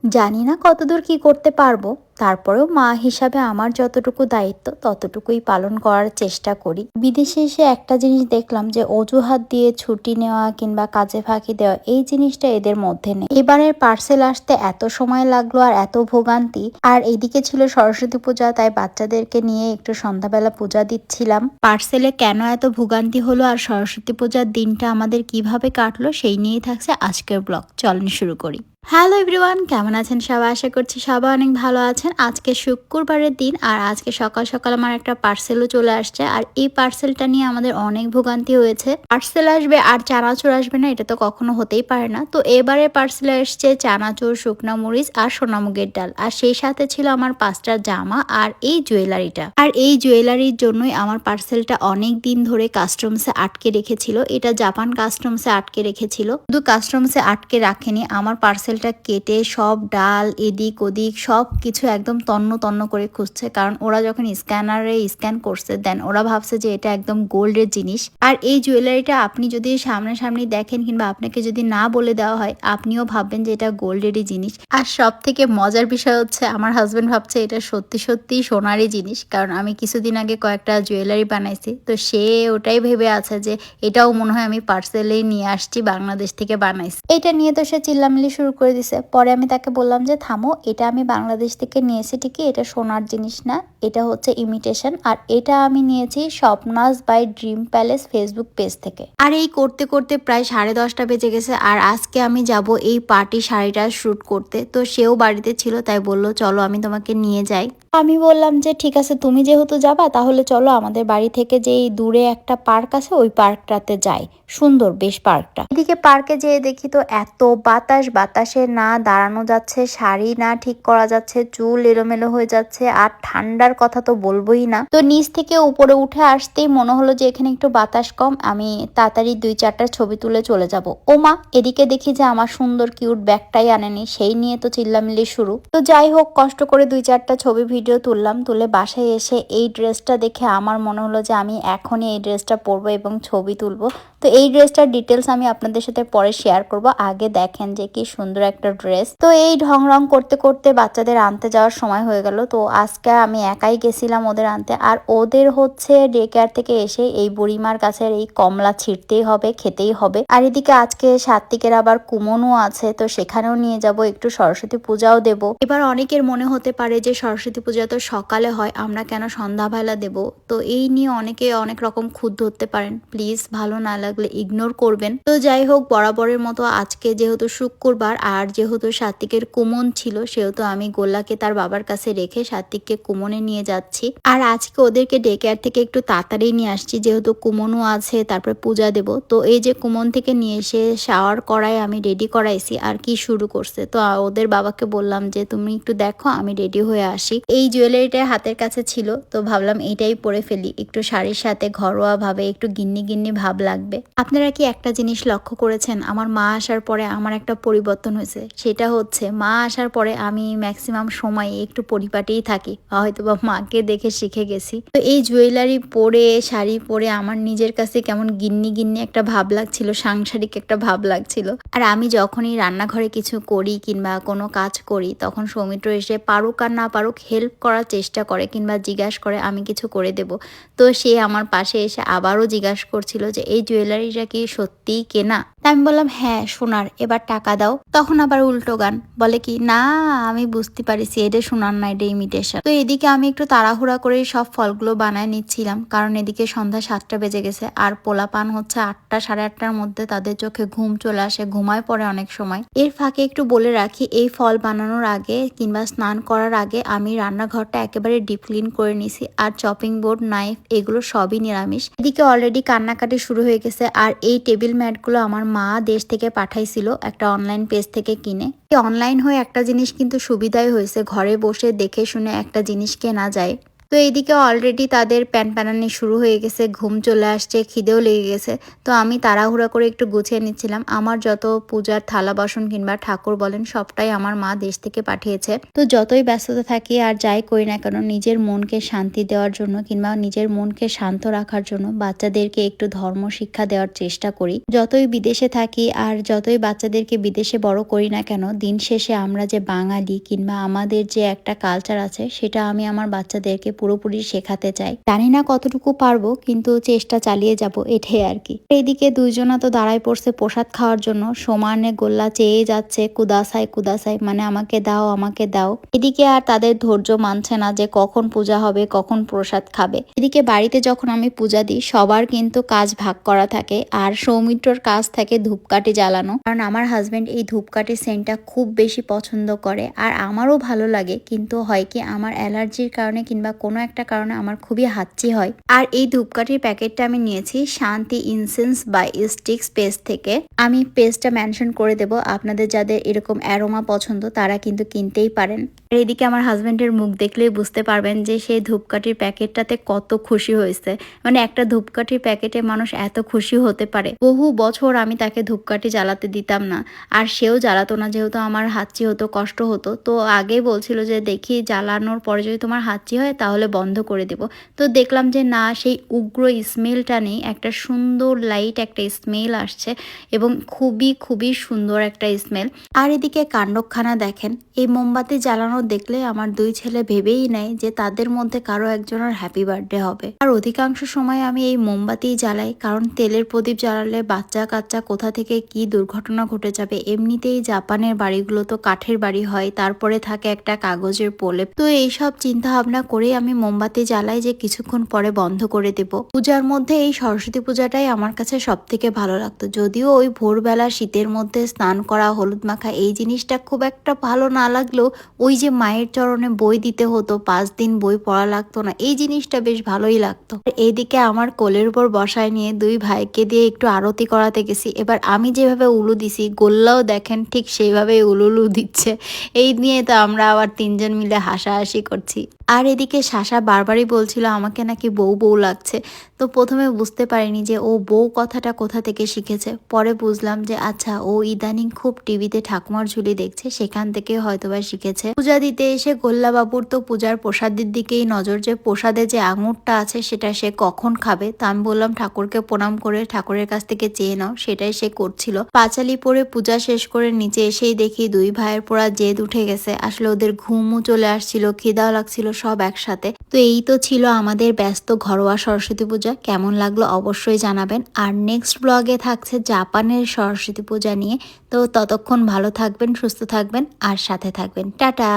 জানি না কতদূর কি করতে পারবো, তারপরেও মা হিসাবে আমার যতটুকু দায়িত্ব ততটুকুই পালন করার চেষ্টা করি। বিদেশে এসে একটা জিনিস দেখলাম যে অজুহাত দিয়ে ছুটি নেওয়া কিংবা কাজে ফাঁকি দেওয়া এই জিনিসটা এদের মধ্যে নেই। এবারের পার্সেল আসতে এত সময় লাগলো আর এত ভোগান্তি, আর এদিকে ছিল সরস্বতী পূজা, তাই বাচ্চাদেরকে নিয়ে একটু সন্ধ্যাবেলা পূজা দিচ্ছিলাম। পার্সেলে কেন এত ভোগান্তি হলো আর সরস্বতী পূজার দিনটা আমাদের কিভাবে কাটলো সেই নিয়েই থাকছে আজকের ব্লগ। চলেন শুরু করি। হ্যালো এভরিওয়ান, কেমন আছেন সবাই? আশা করছি সবাই অনেক ভালো আছেন। আজকে শুক্রবারের দিন আর আজকে সকাল সকাল আমার একটা পার্সেলও চলে আসছে, আর এই পার্সেলটা নিয়ে আমাদের অনেক ভোগান্তি হয়েছে। পার্সেল আসবে আর চানাচুর আসবে না, এটা তো কখনো হতেই পারে না। তো এবারে পার্সেলে এসছে চানাচুর, শুকনা মরিচ আর সোনামুগের ডাল, আর সেই সাথে ছিল আমার 5টা জামা আর এই জুয়েলারিটা। আর এই জুয়েলারির জন্যই আমার পার্সেলটা অনেক দিন ধরে কাস্টমসে আটকে রেখেছিল। এটা জাপান কাস্টমসে আটকে রেখেছিল, শুধু কাস্টমসে আটকে রাখেনি, আমার পার্সেলটা কেটে সব ডাল এদিক ওদিক সব কিছু একদম তন্ন তন্ন করে খুঁজছে। কারণ ওরা যখন স্ক্যানারে স্ক্যান করছে দেন ওরা ভাবছে যে এটা একদম গোল্ডের জিনিস। আর এই জুয়েলারিটা আপনি যদি সামনাসামনি দেখেন কিংবা আপনাকে যদি না বলে দেওয়া হয়, আপনিও ভাববেন যে এটা গোল্ডেরই জিনিস। আর সব থেকে মজার বিষয় হচ্ছে আমার হাজবেন্ড ভাবছে এটা সত্যি সত্যি সোনারই জিনিস, কারণ আমি কিছুদিন আগে কয়েকটা জুয়েলারি বানাইছি, তো সে ওটাই ভেবে আছে যে এটাও মনে হয় আমি পার্সেলেই নিয়ে আসছি, বাংলাদেশ থেকে বানাইছি। এটা নিয়ে তো সে চিল্লামিল্লি শুরু করে দিছে। পরে আমি তাকে বললাম যে থামো, এটা আমি বাংলাদেশ থেকে নিয়েছি ঠিকই, এটা সোনার জিনিস না, এটা হচ্ছে ইমিটেশন। আর এটা আমি নিয়েছি স্বপ্নাস by dream palace Facebook page থেকে। আর এই করতে করতে প্রায় 10:30 বেজে গেছে, আর আজকে আমি যাব এই পার্টি শাড়িটা শুট করতে। তো সেও বাড়িতে ছিল, তাই বললো চলো আমি তোমাকে নিয়ে যাই। আমি বললাম যে ঠিক আছে, তুমি যেহেতু যাবা তাহলে চলো, আমাদের বাড়ি থেকে যেই দূরে একটা পার্ক আছে ওই পার্কটাতে যাই, সুন্দর বেশ পার্কটা। এদিকে পার্কে যেয়ে দেখি তো এত বাতাস, বাতাসে না দাঁড়ানো যাচ্ছে, শাড়ি না ঠিক করা যাচ্ছে, চুল এলোমেলো হয়ে যাচ্ছে, আর ঠান্ডার কথা তো বলবোই না। তো নিচ থেকে উপরে উঠে আসতেই মনে হলো যে এখানে একটু বাতাস কম, আমি তাড়াতাড়ি 2-4টা ছবি তুলে চলে যাব। ও মা, এদিকে দেখি যে আমার সুন্দর কিউট ব্যাগটাই আনেনি, সেই নিয়ে তো চিল্লামিল্লি শুরু। তো যাই হোক, কষ্ট করে 2-4টা ছবি ভিডিও তুললাম, তুলে বাসায় এসে এই ড্রেসটা দেখে আমার মনে হলো যে আমি এখনই এই ড্রেসটা পরবো এবং ছবি তুলবো। তো এই ড্রেসটার ডিটেলস আমি আপনাদের সাথে পরে শেয়ার করব, আগে দেখেন যে কি সুন্দর একটা ড্রেস। তো এই ঢং রং করতে করতে বাচ্চাদের আনতে যাওয়ার সময় হয়ে গেল। তো আজকে আমি একাই গেছিলাম ওদের আনতে, আর ওদের হচ্ছে ডে কেয়ার থেকে এসে এই বুড়িমার কাছের এই কমলা ছিঁড়তেই হবে, খেতেই হবে। আর এদিকে আজকে সাত্বিকের আবার কুমনও আছে, তো সেখানেও নিয়ে যাব, একটু সরস্বতী পূজাও দেব। এবার অনেকের মনে হতে পারে যে সরস্বতী পূজা তো সকালে হয়, আমরা কেন সন্ধ্যাবেলা দেব? তো এই নিয়ে অনেকে অনেক রকম খুদ ধরতে পারেন, প্লিজ ভালো না লাগলে ইগনোর করবেন। তো যাই হোক, বরাবরের মতো আজকে যেহেতু শুক্রবার আর যেহেতু সাত্বিকের কুমন ছিল, সেহেতু আমি গোল্লাকে তার বাবার কাছে রেখে সাত্বিককে কুমনে নিয়ে যাচ্ছি। আর আজকে ওদেরকে ডে কেয়ার থেকে একটু তাড়াতাড়ি নিয়ে আসছি, যেহেতু কুমনও আছে, তারপরে পূজা দেব। তো এই যে কুমন থেকে নিয়ে এসে শাওয়ার করাই আমি রেডি করাইছি, আর কি শুরু করছে। তো ওদের বাবাকে বললাম যে তুমি একটু দেখো, আমি রেডি হয়ে আসি। এই জুয়েলারিটা হাতের কাছে ছিল, তো ভাবলাম এইটাই পরে ফেলি, একটু শাড়ির সাথে ঘরোয়া ভাবে একটু গিন্নি গিন্নি ভাব লাগবে। আপনারা কি একটা জিনিস লক্ষ্য করেছেন, আমার মা আসার পরে আমার একটা পরিবর্তন হয়েছে? সেটা হচ্ছে মা আসার পরে আমি ম্যাক্সিমাম সময় একটু পরিপাটিই থাকি, হয়তো বা মাকে দেখে শিখে গেছি। তো এই জুয়েলারি পরে শাড়ি পরে আমার নিজের কাছে কেমন গিন্নি গিন্নি একটা ভাব লাগছিল, সাংসারিক একটা ভাব লাগছিল। আর আমি যখনই রান্নাঘরে কিছু করি কিংবা কোনো কাজ করি, তখন সৌমিত্র এসে পারুক আর না পারুক হেল্প করার চেষ্টা করে কিংবা জিজ্ঞাসা করে আমি কিছু করে দেব। তো সে আমার পাশে এসে আবারও জিজ্ঞাসা করছিল যে এই জুয়েলারিটা কি সত্যিই কেনা? তা আমি বললাম হ্যাঁ সোনার, এবার টাকা দাও। তখন আবার উল্টো গান বলে কি, না আমি বুঝতে পারিছি এটা সোনার না, এটা ইমিটেশন। তো এদিকে আমি একটু তাড়াহুড়া করে সব ফলগুলো বানায় নিচ্ছিলাম, কারণ এদিকে সন্ধ্যা 7টা বেজে গেছে, আর পোলাপান হচ্ছে 8টা 8:30টার মধ্যে তাদের চোখে ঘুম চলে আসে, ঘুমায় পড়ে অনেক সময়। এর ফাঁকে একটু বলে রাখি, এই ফল বানানোর আগে কিংবা স্নান করার আগে আমি রান্নাঘরটা একেবারে ডিপ ক্লিন করে নিছি, আর চপিং বোর্ড, নাইফ এগুলো সবই নিরামিষ। এদিকে অলরেডি কান্নাকাটি শুরু হয়ে গেছে। আর এই টেবিল ম্যাটগুলো আমার মা দেশ থেকে পাঠাইছিল একটা অনলাইন পেজ থেকে কিনে। অনলাইন হয়ে একটা জিনিস কিন্তু সুবিধাই হয়েছে, ঘরে বসে দেখে শুনে একটা জিনিস কেনা যায়। তো তো এইদিকে অলরেডি তাদের প্যানপ্যানানি শুরু হয়ে গেছে, ঘুম চলে আসছে, খিদেও লেগে গেছে। তো আমি তাড়াহুড়া করে একটু গুছিয়ে নিচ্ছিলাম। আমার যত পূজার থালা বাসন কিংবা ঠাকুর বলেন সবটাই আমার মা দেশ থেকে পাঠিয়েছে। তো যতই ব্যস্ততা থাকি আর যাই করি না কেন নিজের মনকে শান্তি দেওয়ার জন্য কিংবা নিজের মনকে শান্ত রাখার জন্য বাচ্চাদেরকে একটু ধর্ম শিক্ষা দেওয়ার চেষ্টা করি। যতই বিদেশে থাকি আর যতই বাচ্চাদেরকে বিদেশে বড় করি না কেন, দিন শেষে আমরা যে বাঙালি কিংবা আমাদের যে একটা কালচার আছে সেটা আমি আমার বাচ্চাদেরকে পুরোপুরি শেখাতে চাই। জানি না কতটুকু পারবো, কিন্তু চেষ্টা চালিয়ে যাব, এটাই আর কি। এইদিকে দুইজনা তো দাঁড়ায় পড়ছে প্রসাদ খাওয়ার জন্য, সমানে গোল্লা চেয়ে যাচ্ছে কুদাসাই কুদাসাই, মানে আমাকে দাও আমাকে দাও। এদিকে আর তাদের ধৈর্য মানছে না যে কখন পূজা হবে কখন প্রসাদ খাবে। এদিকে বাড়িতে যখন আমি পূজা দিই সবার কিন্তু কাজ ভাগ করা থাকে, আর সৌমিত্রর কাজ থাকে ধূপকাঠি জ্বালানো, কারণ আমার হাজবেন্ড এই ধূপকাঠির সেন্টটা খুব বেশি পছন্দ করে আর আমারও ভালো লাগে, কিন্তু হয় কি আমার অ্যালার্জির কারণে কিংবা কোনো একটা কারণে আমার খুবই হাঁচি হয়। আর এই ধূপকাঠির প্যাকেটটা আমি নিয়েছি শান্তি ইনসেন্স বাই স্টিক্স পেস্ট থেকে। আমি পেস্টটা মেনশন করে দেব, আপনাদের যাদের এরকম অ্যারোমা পছন্দ তারা কিন্তু কিনতেই পারেন। আর এদিকে আমার হাজবেন্ডের মুখ দেখলেই বুঝতে পারবেন যে সেই ধূপকাঠির প্যাকেটটাতে কত খুশি হয়েছে। মানে একটা ধূপকাঠির প্যাকেটে মানুষ এত খুশি হতে পারে। বহু বছর আমি তাকে ধূপকাঠি জ্বালাতে দিতাম না, আর সেও জ্বালাতো না, যেহেতু আমার হাঁচি হতো কষ্ট হতো। তো আগেই বলছিল যে দেখি জ্বালানোর পরে যদি তোমার হাঁচি হয় তাহলে বন্ধ করে দেব। তো দেখলাম যে না, সেই উগ্র স্মেলটা নেই, একটা সুন্দর লাইট একটা স্মেল আসছে এবং খুবই খুবই সুন্দর একটা স্মেল। আর এদিকে কাণ্ডখানা দেখেন, এই মোমবাতি জ্বালানো দেখলে আমার দুই ছেলে ভেবেই নেয় যে তাদের মধ্যে কারো একজনের হ্যাপি বার্থডে হবে। আর অধিকাংশ সময় আমি এই মোমবাতি জ্বালাই, কারণ তেলের প্রদীপ জ্বালালে বাচ্চা কাচ্চা কোথা থেকে কি দুর্ঘটনা ঘটে যাবে। এমনিতেই জাপানের বাড়িগুলো তো কাঠের বাড়ি হয়, তারপরে থাকে একটা কাগজের প্রলেপ। তো এইসব চিন্তা ভাবনা করেই আমি মোমবাতি জ্বালাই যে কিছুক্ষণ পরে বন্ধ করে দেব। পূজার মধ্যে এই সরস্বতী পূজাটাই আমার কাছে সব থেকে ভালো লাগতো। যদিও ওই ভোরবেলা শীতের মধ্যে স্নান করা, হলুদ মাখা, এই জিনিসটা খুব একটা ভালো না লাগলেও ওই যে মায়ের চরণে বই দিতে হতো, 5 দিন বই পড়া লাগতো না, এই জিনিসটা বেশ ভালোই লাগতো। এইদিকে আমার কোলের উপর বসায় নিয়ে দুই ভাইকে দিয়ে একটু আরতি করাতে গেছি। এবার আমি যেভাবে উলু দিছি, গোল্লাও দেখেন ঠিক সেইভাবেই উলুলু দিচ্ছে। এই নিয়ে তো আমরা আবার 3 জন মিলে হাসাহাসি করছি। আর এদিকে শাসা বারবারই বলছিল আমাকে নাকি বউ বউ লাগছে। তো প্রথমে বুঝতে পারিনি যে ও বউ কথাটা কোথা থেকে শিখেছে। পরে বুঝলাম যে আচ্ছা, ও ইদানিং খুব টিভিতে ঠাকুমার ঝুলি দেখছে, সেখান থেকে হয়তোবা শিখেছে। পূজা দিতে এসে গোল্লাবাবুর তো পূজার প্রসাদের দিকেই নজর, যে প্রসাদে যে আঙুরটা আছে সেটা সে কখন খাবে। তা আমি বললাম ঠাকুরকে প্রণাম করে ঠাকুরের কাছ থেকে চেয়ে নাও, সেটাই সে করছিল। পাঁচালি পরে পূজা শেষ করে নিচে এসেই দেখি দুই ভাইয়ের পোড়া জেদ উঠে গেছে। আসলে ওদের ঘুমও চলে আসছিল, খিদাও লাগছিল, সব একসাথে। তো এই তো ছিল আমাদের ব্যস্ত ঘরোয়া সরস্বতী পূজা। কেমন লাগলো অবশ্যই জানাবেন। আর নেক্সট ব্লগে থাকছে জাপানের সরস্বতী পূজা নিয়ে। তো ততক্ষণ ভালো থাকবেন, সুস্থ থাকবেন আর সাথে থাকবেন। টাটা।